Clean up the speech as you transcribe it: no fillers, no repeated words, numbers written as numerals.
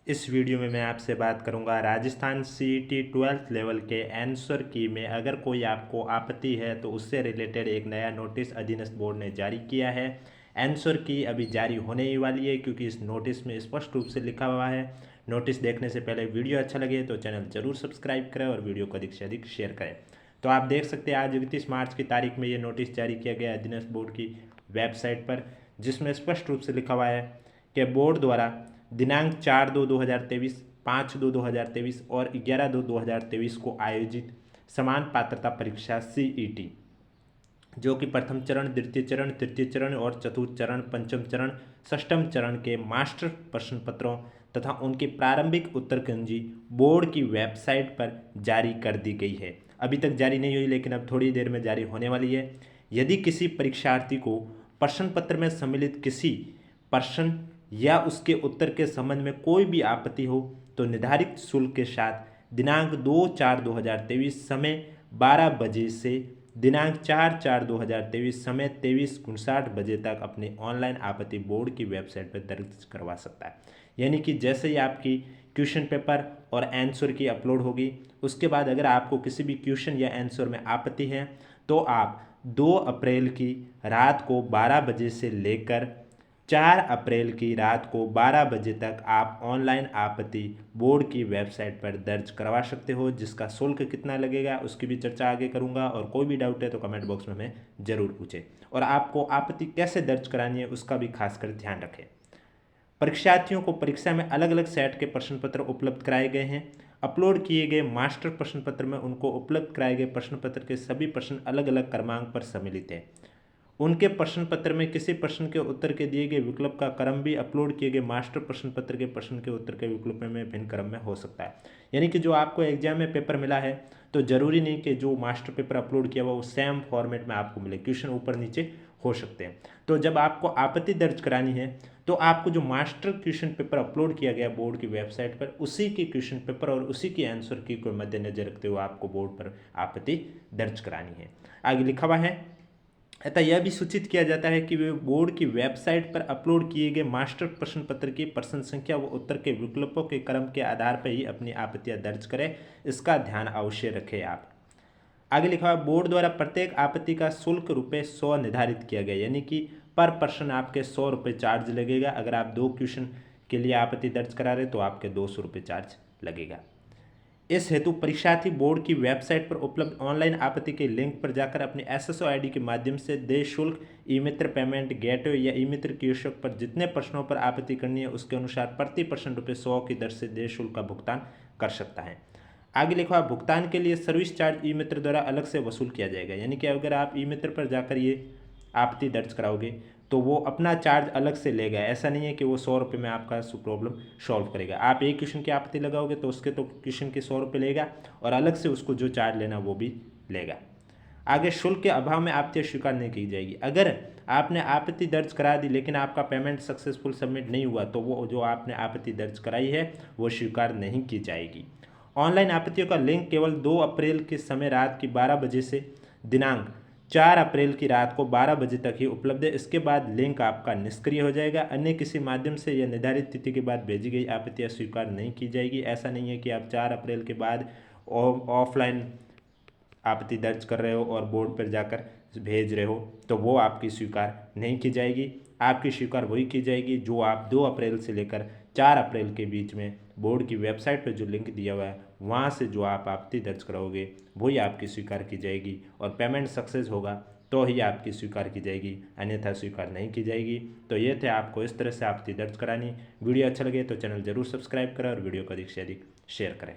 इस वीडियो में मैं आपसे बात करूंगा राजस्थान सीईटी 12th लेवल के आंसर की में अगर कोई आपको आपत्ति है तो उससे रिलेटेड एक नया नोटिस अधीनस्थ बोर्ड ने जारी किया है। आंसर की अभी जारी होने ही वाली है क्योंकि इस नोटिस में स्पष्ट रूप से लिखा हुआ है। नोटिस देखने से पहले वीडियो अच्छा लगे तो चैनल जरूर सब्सक्राइब करें और वीडियो को अधिक से अधिक शेयर करें। तो आप देख सकते हैं आज 31 मार्च की तारीख में ये नोटिस जारी किया गया अधीनस्थ बोर्ड की वेबसाइट पर, जिसमें स्पष्ट रूप से लिखा हुआ है कि बोर्ड द्वारा दिनांक 4/2/2023, 5/2/2023 और 11/2/2023 को आयोजित समान पात्रता परीक्षा सीईटी, जो कि प्रथम चरण, द्वितीय चरण, तृतीय चरण और चतुर्थ चरण, पंचम चरण, षष्ठम चरण के मास्टर प्रश्न पत्रों तथा उनकी प्रारंभिक उत्तर कुंजी बोर्ड की वेबसाइट पर जारी कर दी गई है। अभी तक जारी नहीं हुई लेकिन अब थोड़ी देर में जारी होने वाली है। यदि किसी परीक्षार्थी को प्रश्न पत्र में सम्मिलित किसी प्रश्न या उसके उत्तर के संबंध में कोई भी आपत्ति हो तो निर्धारित शुल्क के साथ दिनांक 2/4/2023 समय 12 बजे से दिनांक 4/4/2023 समय 23:59 बजे तक अपनी ऑनलाइन आपत्ति बोर्ड की वेबसाइट पर दर्ज करवा सकता है। यानी कि जैसे ही आपकी क्वेश्चन पेपर और आंसर की अपलोड होगी, उसके बाद अगर आपको किसी भी क्वेश्चन या आंसर में आपत्ति है तो आप 2 अप्रैल की रात को 12 बजे से लेकर 4 अप्रैल की रात को 12 बजे तक आप ऑनलाइन आपत्ति बोर्ड की वेबसाइट पर दर्ज करवा सकते हो। जिसका शुल्क कितना लगेगा उसकी भी चर्चा आगे करूंगा, और कोई भी डाउट है तो कमेंट बॉक्स में हमें ज़रूर पूछें। और आपको आपत्ति कैसे दर्ज करानी है उसका भी खासकर ध्यान रखें। परीक्षार्थियों को परीक्षा में अलग अलग सेट के प्रश्न पत्र उपलब्ध कराए गए हैं। अपलोड किए गए मास्टर प्रश्न पत्र में उनको उपलब्ध कराए गए प्रश्न पत्र के सभी प्रश्न अलग अलग क्रमांक पर सम्मिलित हैं। उनके प्रश्न पत्र में किसी प्रश्न के उत्तर के दिए गए विकल्प का क्रम भी अपलोड किए गए मास्टर प्रश्न पत्र के प्रश्न के उत्तर के विकल्प में भिन्न क्रम में हो सकता है। यानी कि जो आपको एग्जाम में पेपर मिला है तो जरूरी नहीं कि जो मास्टर पेपर अपलोड किया हुआ वो सेम फॉर्मेट में आपको मिले, क्वेश्चन ऊपर नीचे हो सकते हैं। तो जब आपको आपत्ति दर्ज करानी है तो आपको जो मास्टर क्वेश्चन पेपर अपलोड किया गया बोर्ड की वेबसाइट पर उसी के क्वेश्चन पेपर और उसी की आंसर की को मद्देनजर रखते हुए आपको बोर्ड पर आपत्ति दर्ज करानी है। आगे लिखा हुआ है, अतः यह भी सूचित किया जाता है कि वे बोर्ड की वेबसाइट पर अपलोड किए गए मास्टर प्रश्न पत्र की प्रश्न संख्या व उत्तर के विकल्पों के क्रम के आधार पर ही अपनी आपत्तियां दर्ज करें। इसका ध्यान अवश्य रखें आप। आगे लिखा हुआ, बोर्ड द्वारा प्रत्येक आपत्ति का शुल्क ₹100 निर्धारित किया गया, यानी कि पर पर्सन आपके ₹100 चार्ज लगेगा। अगर आप 2 क्वेश्चन के लिए आपत्ति दर्ज करा रहे तो आपके ₹200 चार्ज लगेगा। इस हेतु परीक्षार्थी बोर्ड की वेबसाइट पर उपलब्ध ऑनलाइन आपत्ति के लिंक पर जाकर अपने एसएसओ आईडी के माध्यम से देय शुल्क, ई मित्र पेमेंट गेटवे या ई मित्र कियोस्क पर जितने प्रश्नों पर आपत्ति करनी है उसके अनुसार प्रति प्रश्न ₹100 की दर से देय शुल्क का भुगतान कर सकता है। आगे लिखा, भुगतान के लिए सर्विस चार्ज ई मित्र द्वारा अलग से वसूल किया जाएगा। यानी कि अगर आप ई मित्र पर जाकर ये आपत्ति दर्ज कराओगे तो वो अपना चार्ज अलग से लेगा। ऐसा नहीं है कि वो ₹100 में आपका प्रॉब्लम सॉल्व करेगा। आप एक क्वेश्चन की आपत्ति लगाओगे तो उसके तो क्वेश्चन के ₹100 लेगा और अलग से उसको जो चार्ज लेना वो भी लेगा। आगे, शुल्क के अभाव में आपत्ति स्वीकार नहीं की जाएगी। अगर आपने आपत्ति दर्ज करा दी लेकिन आपका पेमेंट सक्सेसफुल सबमिट नहीं हुआ तो वो जो आपने आपत्ति दर्ज कराई है वो स्वीकार नहीं की जाएगी। ऑनलाइन आपत्तियों का लिंक केवल 2 अप्रैल के समय रात की 12 बजे से दिनांक 4 अप्रैल की रात को 12 बजे तक ही उपलब्ध है। इसके बाद लिंक आपका निष्क्रिय हो जाएगा। अन्य किसी माध्यम से या निर्धारित तिथि के बाद भेजी गई आपत्तियां स्वीकार नहीं की जाएगी। ऐसा नहीं है कि आप 4 अप्रैल के बाद ऑफलाइन आपत्ति दर्ज कर रहे हो और बोर्ड पर जाकर भेज रहे हो तो वो आपकी स्वीकार नहीं की जाएगी। आपकी स्वीकार वही की जाएगी जो आप 2 अप्रैल से लेकर 4 अप्रैल के बीच में बोर्ड की वेबसाइट पर जो लिंक दिया हुआ है वहाँ से जो आप आपत्ति दर्ज कराओगे वही आपकी स्वीकार की जाएगी और पेमेंट सक्सेस होगा तो ही आपकी स्वीकार की जाएगी, अन्यथा स्वीकार नहीं की जाएगी। तो ये थे आपको इस तरह से आपत्ति दर्ज करानी। वीडियो अच्छा लगे तो चैनल जरूर सब्सक्राइब करें और वीडियो को अधिक से अधिक शेयर करें।